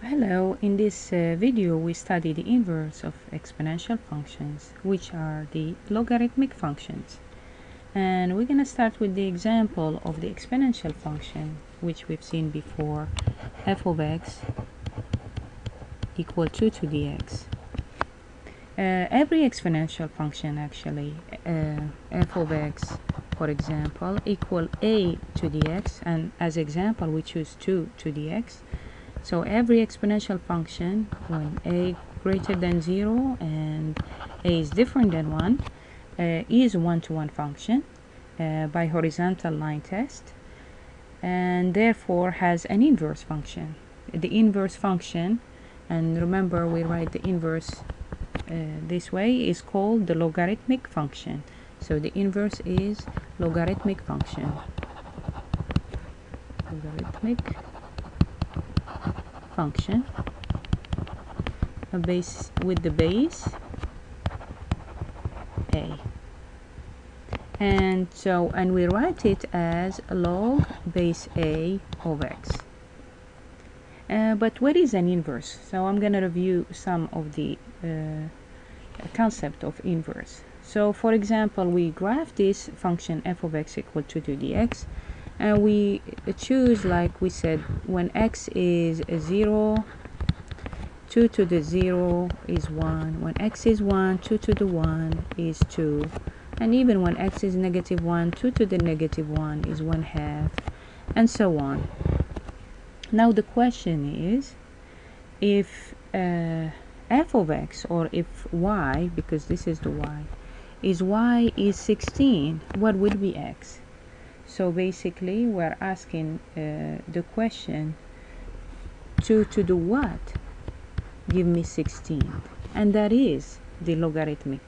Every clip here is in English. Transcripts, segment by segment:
Hello, in this video we study the inverse of exponential functions, which are the logarithmic functions. And we're going to start with the example of the exponential function, which we've seen before, f of x equal 2 to the x. Every exponential function actually, f of x, for example, equal a to the x, and as example we choose 2 to the x. So every exponential function, when a greater than 0 and a is different than 1, is a one-to-one function by horizontal line test, and therefore has an inverse function. The inverse function, and remember we write the inverse this way, is called the logarithmic function. So the inverse is logarithmic function. Logarithmic function, a base with the base a, and we write it as log base a of x. But what is an inverse? So I'm going to review some of the concept of inverse. So for example, we graph this function f of x equal to 2 dx, and we choose, like we said, when x is 0, 2 to the 0 is 1. When x is 1, 2 to the 1 is 2. And even when x is negative 1, 2 to the negative 1 is 1/2, and so on. Now the question is, if f of x, or if y, because this is the y is 16, what would be x? So basically we're asking the question, 2 to the what give me 16, and that is the logarithmic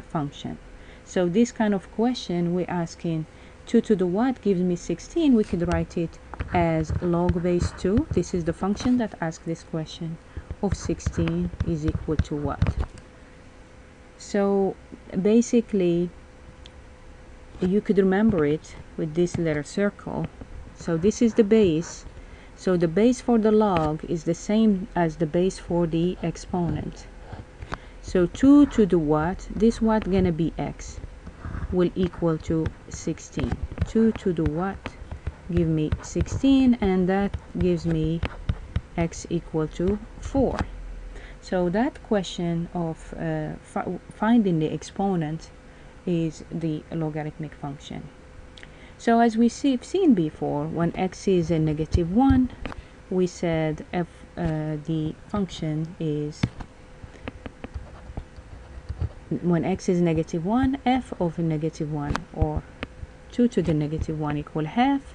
function. So this kind of question, we're asking 2 to the what gives me 16, we could write it as log base 2. This is the function that asks this question, of 16 is equal to what? So basically you could remember it with this letter circle. So this is the base. So the base for the log is the same as the base for the exponent. So 2 to the what, this what gonna be x, will equal to 16. 2 to the what give me 16, and that gives me x equal to 4. So that question of finding the exponent is the logarithmic function. So as we've seen before, when x is a negative 1, we said the function is, when x is negative 1, f of negative 1, or 2 to the negative 1 equal half.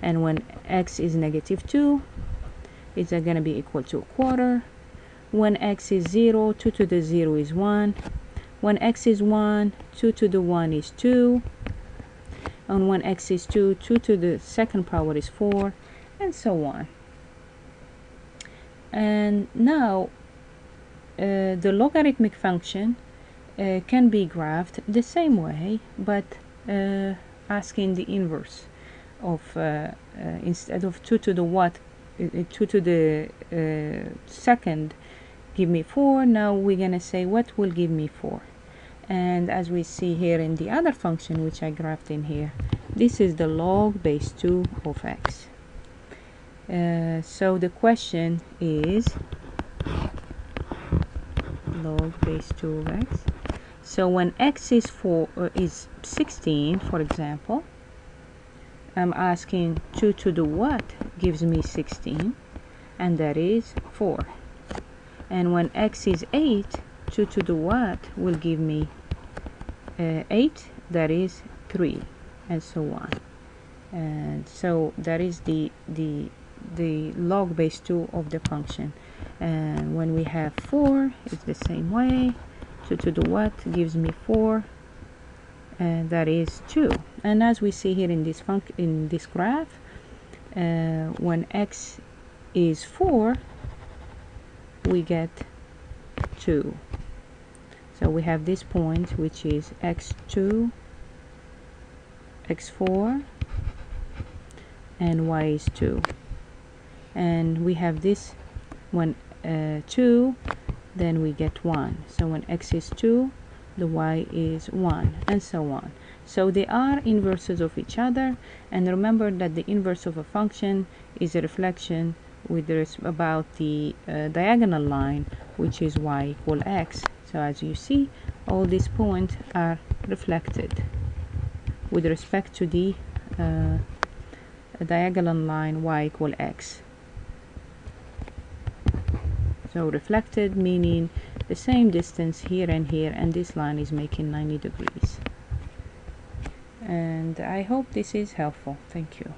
And when x is negative 2, it's going to be equal to a quarter. When x is 0, 2 to the 0 is 1. When x is 1, 2 to the 1 is 2. And when x is 2, 2 to the second power is 4, and so on. And now the logarithmic function can be graphed the same way, but asking the inverse of, instead of 2 to the what, 2 to the second give me 4, now we're going to say what will give me 4. And as we see here in the other function which I graphed in here, this is the log base 2 of x. So the question is log base 2 of x. So when x is 16, for example, I'm asking 2 to the what gives me 16, and that is 4. And when x is 8, 2 to the what will give me 8, that is 3, and so on. And so that is the log base 2 of the function. And when we have 4, it's the same way. 2 to the what gives me 4, and that is 2. And as we see here in this graph, when x is 4, we get 2. So we have this point which is x2, x4, and y is 2. And we have this when 2, then we get 1. So when x is 2, the y is 1, and so on. So they are inverses of each other, and remember that the inverse of a function is a reflection about the diagonal line, which is y equal x. So as you see, all these points are reflected with respect to the diagonal line y equal x. So reflected meaning the same distance here and here, and this line is making 90 degrees. And I hope this is helpful. Thank you.